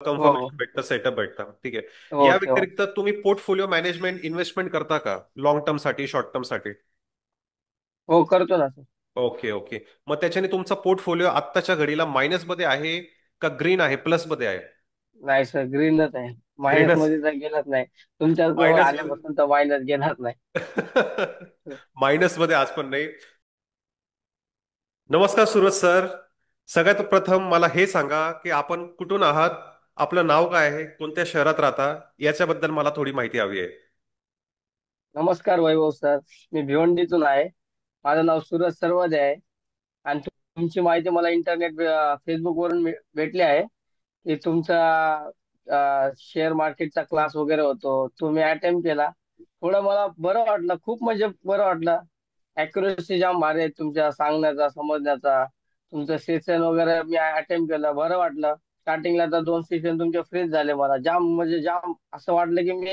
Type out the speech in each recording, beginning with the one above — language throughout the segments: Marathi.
हो. कन्फर्मेशन भेटतं, सेटअप भेटतं. ठीक आहे. या ओके व्यतिरिक्त ओके. तुम्ही पोर्टफोलिओ मॅनेजमेंट इन्व्हेस्टमेंट करता का, लॉंग टर्म साठी, शॉर्ट टर्म साठी? हो करतो ना सर. Okay okay. मग त्याच्याने तुमचा पोर्टफोलिओ आत्ताच्या घडीला मायनस मध्ये आहे का ग्रीन आहे, प्लस मध्ये आहे? नाही सर, ग्रीनच आहे. मायनस ग्रीनच. मध्ये तर गेलाच नाही. तुमच्या जवळ मायनस मध्ये. आल्यापासून तर मायनस गेलाच नाही. मायनस मध्ये आज पण नाही. नमस्कार सूरज सर. सगळ्यात प्रथम मला हे सांगा की आपण कुठून आहात, आपलं नाव काय आहे, कोणत्या शहरात राहता, याच्याबद्दल मला थोडी माहिती हवी आहे. नमस्कार वैभव सर. मी भिवंडीतून आहे. माझं नाव सूरज सरवदे आहे. आणि तुमची माहिती मला इंटरनेट फेसबुक वरून भेटली आहे की तुमचा शेअर मार्केटचा क्लास वगैरे होतो, तो मी अटेम्प्ट केला. थोडं मला बरं वाटलं, खूप म्हणजे बरं वाटलं. अॅक्युरेसी जाम भारी आहे तुमच्या सांगण्याचा, समजण्याचा. तुमचं सेशन वगैरे मी अटेम्प्ट केलं, बरं वाटलं. स्टार्टिंगला तर 2 सेशन तुमचे फ्रीज झाले. मला जाम म्हणजे जाम असं वाटलं की मी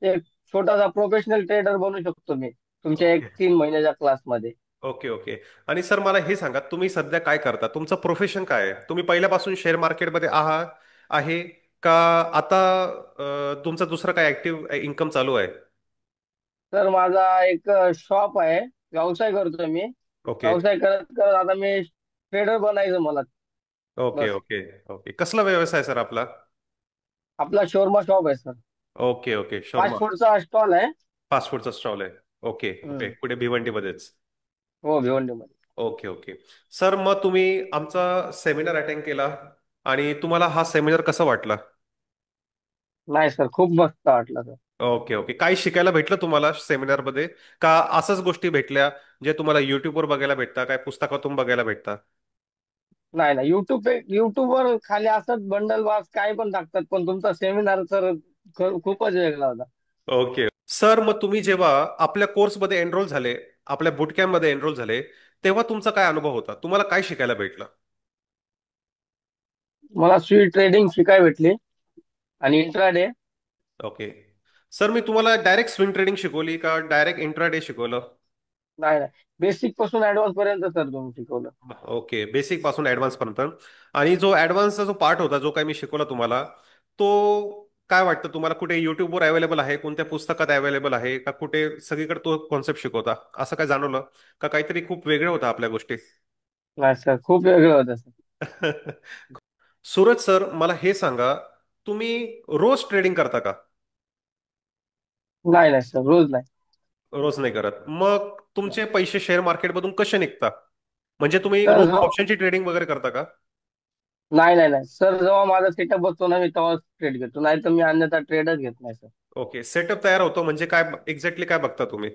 एक छोटासा प्रोफेशनल ट्रेडर बनू शकतो मी तुमच्या एक ओके 3 महिन्याच्या क्लासमध्ये. Okay okay. आणि सर मला हे सांगा, तुम्ही सध्या काय करता, तुमचं प्रोफेशन काय आहे, तुम्ही पहिल्यापासून शेअर मार्केटमध्ये आहात आहे का, आता तुमचं दुसरं काय ऍक्टिव्ह इन्कम चालू आहे? तर माझा एक शॉप आहे, व्यवसाय करतोय मी. ओके व्यवसाय करत करत आता मी ट्रेडर बनायचं मला. ओके बस. Okay okay. कसला व्यवसाय सर आपला? आपला शोरमा शॉप आहे sir. Okay okay, fast shawarma. फूडचा स्टॉल आहे. फास्ट फूडचा स्टॉल आहे. Okay okay, hmm. कुठे भिवंडीमध्येच? हो, भिवंडीमध्ये. Okay okay. सर मग तुम्ही आमचा सेमिनार अटेंड केला आणि तुम्हाला हा सेमिनार कसा वाटला? नाही सर, खूप मस्त वाटलं सर. Okay okay. काय शिकायला भेटलं तुम्हाला सेमिनारमध्ये, का असंच गोष्टी भेटल्या जे तुम्हाला युट्यूबवर बघायला भेटतात, काय पुस्तकातून बघायला भेटतात? नाही नाही, युट्यूबवर खाली असत बंडल वास काय पण टाकतात, पण तुमचा सेमिनार सर खूपच वेगळा होता. ओके सर, मग तुम्ही जेव्हा आपल्या कोर्समध्ये एनरोल झाले, आपल्या बुट मध्ये एनरोल झाले, तेव्हा तुमचा काय अनुभव होता, तुम्हाला काय शिकायला भेटलं? मला स्वीट ट्रेडिंग शिकाय भेटली आणि इंट्राडे. ओके. सर मी तुम्हाला डायरेक्ट स्विंग ट्रेडिंग शिकवली का डायरेक्ट इंट्राडे शिकवलं? नाही नाही, बेसिक पासून ऍडव्हान्स पर्यंत सर तुम्ही शिकवलं. ओके, बेसिक पासून ऍडव्हान्स पर्यंत. आणि जो ऍडव्हान्सचा जो पार्ट होता, जो काही मी शिकवला तुम्हाला, तो काय वाटतं तुम्हाला, कुठे युट्यूबवर अवेलेबल आहे, कोणत्या पुस्तकात अवेलेबल आहे का, कुठे सगळीकडे तो कॉन्सेप्ट शिकवता, असं काय जाणवलं का, काहीतरी खूप वेगळं होतं आपल्या गोष्टी? नाही सर, खूप वेगळं होतं सर. सूरज सर मला हे सांगा, तुम्ही रोज ट्रेडिंग करता का? नाही नाही सर, रोज नाही. रोज नाही करत. मग तुमचे पैसे शेअर मार्केटमधून कसे निघता? म्हणजे तुम्ही तर रोज ऑप्शनची ट्रेडिंग वगैरे करता का? नाही नाही नाही सर, जेव्हा माझा सेटअप बसतो ना, मी तेव्हाच ट्रेड घेतो, नाही तर मी अन्यथा ट्रेडच घेत नाही सर. ओके, सेटअप तयार होतो म्हणजे काय, एक्झॅक्टली काय बघता तुम्ही?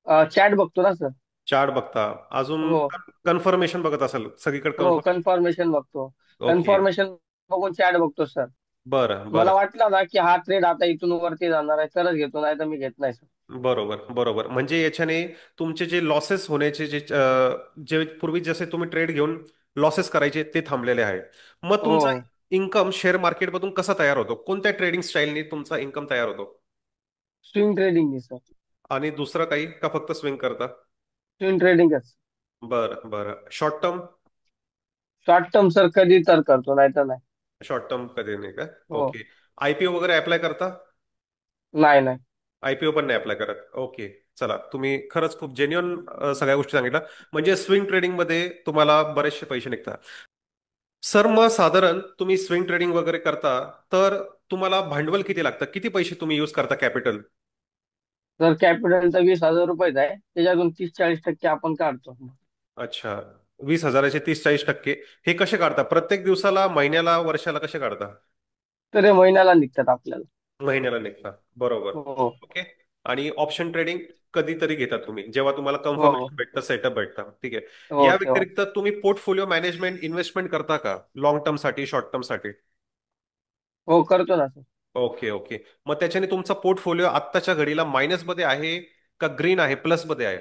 चॅट बघतो ना सर. चार्ट बघता, अजून हो. कन्फर्मेशन बघत असाल, सगळीकडे हो, कन्फर्मेशन. कन्फर्मेशन बघतो. ओके. कन्फर्मेशन बघून चॅट बघतो सर. बरं मला बरं. वाटलं ना की हा ट्रेड आता इथून वरती जाणार आहे, तरच घेतो, नाही तर मी घेत नाही सर. बरोबर बरोबर. म्हणजे याच्याने तुमचे जे लॉसेस होण्याचे जे जे पूर्वी जसे तुम्ही ट्रेड घेऊन लॉसेस करायचे, ते थांबलेले आहे. मग तुमचा हो. इन्कम शेअर मार्केटमधून कसा तयार होतो, कोणत्या ट्रेडिंग स्टाईलने तुमचा इन्कम तयार होतो? Swing trading sir. आणि दुसरं काही का फक्त स्विंग करता? स्विंग ट्रेडिंगच. बरं बरं. Short term? Short term sir कधी तर करतो, नाही तर नाही. शॉर्ट टर्म कधी नाही का? हो. ओके. आयपीओ वगैरे अप्लाय करता? नाही नाही. आयपीओ पण नाही अप्लाय करत. ओके. चला, तुम्ही खरंच खूप जेन्युअन सगळ्या गोष्टी सांगितल्या. म्हणजे स्विंग ट्रेडिंग मध्ये तुम्हाला बरेचसे पैसे निघतात. सर मग साधारण तुम्ही स्विंग ट्रेडिंग वगैरे करता, तर तुम्हाला भांडवल किती लागतं, किती पैसे तुम्ही युज करता, कॅपिटल? जर कॅपिटल तर 20,000 रुपयेच आहे, त्याच्यातून 30-40% आपण काढतो. अच्छा. 20,000चे 30-40%? हे कसे काढता, प्रत्येक दिवसाला, महिन्याला, वर्षाला कसे काढता? तर हे महिन्याला निघतात आपल्याला. महिन्याला निघता, बरोबर. हो. ओके. आणि ऑप्शन ट्रेडिंग कधीतरी घेता तुम्ही, जेव्हा तुम्हाला हो. कन्फर्मेशन भेटतं, सेटअप भेटतं. ठीक आहे. या ओके ओके. व्यतिरिक्त तुम्ही पोर्टफोलिओ मॅनेजमेंट इन्व्हेस्टमेंट करता का, लॉंग टर्म साठी, शॉर्ट टर्म साठी? हो करतो ना सर. Okay okay. मग त्याच्याने तुमचा पोर्टफोलिओ आत्ताच्या घडीला मायनस मध्ये आहे का ग्रीन आहे, प्लस मध्ये आहे?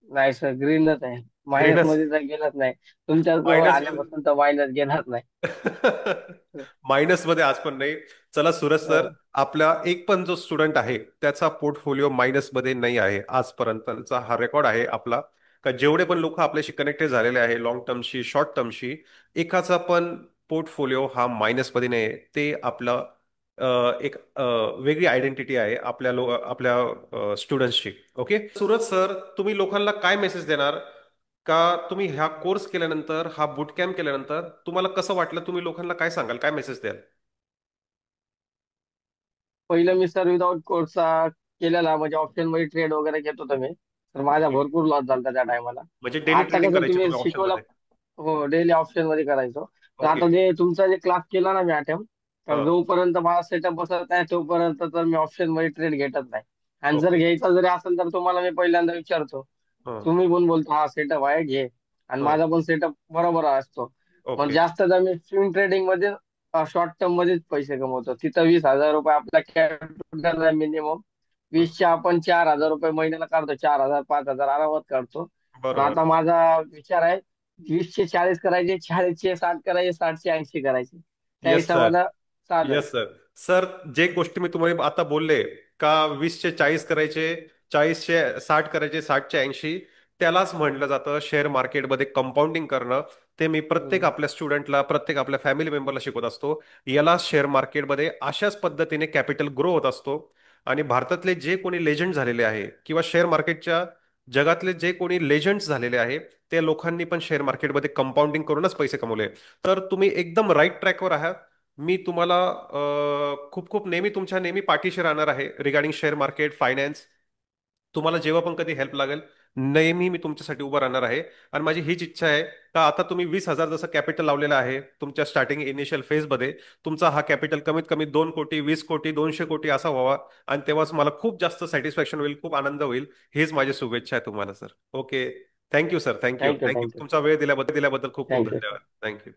नाही सर, ग्रीनच आहे. मायनस ग्रीनच. मध्ये तर गेलाच नाही. तुमच्या जवळ मायनस मध्ये. आल्यापासून तर मायनस गेलाच नाही. मायनस मध्ये आज पण नाही. चला सूरज सर, हो. आपला एक पण जो स्टुडंट आहे त्याचा पोर्टफोलिओ मायनस मध्ये नाही आहे आजपर्यंतचा, हा रेकॉर्ड आहे आपला. का जेवढे पण लोक आपल्याशी कनेक्टेड झालेले आहे, लॉंग टर्मशी, शॉर्ट टर्मशी, एकाचा पण पोर्टफोलिओ हा मायनसमध्ये नाही आहे. ते आपलं एक वेगळी आयडेंटिटी आहे आपल्या स्टुडंट्सची. ओके सूरज सर, तुम्ही लोकांना काय मेसेज देणार? का तुम्ही ह्या कोर्स केल्यानंतर, हा बूट कॅम्प केल्यानंतर तुम्हाला कसं वाटलं? तुम्ही लोकांना काय सांगाल, काय मेसेज द्याल? पहिलं मी सर विदाऊट कोर्सचा केलेला, म्हणजे ऑप्शन मध्ये ट्रेड वगैरे घेत होतो मी, तर माझा ओके. भरपूर लॉस झाला त्या टायमाला. म्हणजे डेली आता ट्रेडिंग कसं करायची तुम्ही तुम्ही ऑप्शन शिकवलं, मध्ये? हो डेली ऑप्शन मध्ये करायचो. तर ओके. आता जे तुमचा जे क्लास केला ना मी अटेम्प्ट, तर हां. जोपर्यंत माझा सेटअप बसत नाही तोपर्यंत तर मी ऑप्शन मध्ये ट्रेड घेतच नाही. आणि जर ओके. घ्यायचा जरी असेल तर तुम्हाला मी पहिल्यांदा विचारतो, हां. तुम्ही पण बोलतो हा सेटअप आहे घे, आणि हां. माझा पण सेटअप बरोबर असतो. मग ओके. जास्त जर मी स्विंग ट्रेडिंग मध्ये शॉर्ट टर्म मध्येच पैसे कमवतो. तिथं 20,000 रुपये आपला कॅपिटल आहे मिनिमम. हां. 20चे आपण 4,000 रुपये महिन्याला काढतो, 4,000 5,000 आरामात काढतो. पण बरोबर. आता माझा विचार आहे, 20चे 40 करायचे, 40चे 60 करायचे, 60चे 80 करायचे, त्या येस सर. हिशोबानं चालू आहे. Yes sir. सर, जे गोष्टी मी तुम्हाला आता बोलले, का 20 चे 40 करायचे, 40 चे 60 करायचे, 60 चे 80, त्यालाच म्हटलं जातं शेअर मार्केटमध्ये कंपाऊंडिंग करणं. ते मी प्रत्येक हम्म. आपल्या स्टुडंटला, प्रत्येक आपल्या फॅमिली मेंबरला शिकवत असतो. याला शेअर मार्केटमध्ये अशाच पद्धतीने कॅपिटल ग्रो होत असतो. आणि भारतातले जे कोणी लेजंड झालेले आहे, किंवा शेअर मार्केटच्या जगातले जे कोणी लेजंड्स झालेले आहे, त्या लोकांनी पण शेअर मार्केटमध्ये कंपाऊंडिंग करूनच पैसे कमवले. तर तुम्ही एकदम राईट ट्रॅकवर आहात. मी तुम्हाला खूप खूप नेहमी तुमच्या नेहमी पाठीशी राहणार आहे रिगार्डिंग शेअर मार्केट, फायनान्स. तुम्हाला जेव्हा पण कधी हेल्प लागेल, नेहमी मी तुमच्यासाठी उभं राहणार आहे. आणि माझी हीच इच्छा आहे का आता तुम्ही 20,000 जसं कॅपिटल लावलेलं आहे तुमच्या स्टार्टिंग इनिशियल फेजमध्ये, तुमचा हा कॅपिटल कमीत कमी 2 कोटी, 20 कोटी, 200 कोटी असा व्हावा. आणि तेव्हाच मला खूप जास्त सॅटिस्फॅक्शन होईल, खूप आनंद होईल. हीच माझी शुभेच्छा आहे तुम्हाला sir. Okay. Thank you sir. Thank you. Thank you thank you. Thank you तुमचा वेळ दिल्याबद्दल खूप खूप थँक्यू. धन्यवाद. थँक्यू.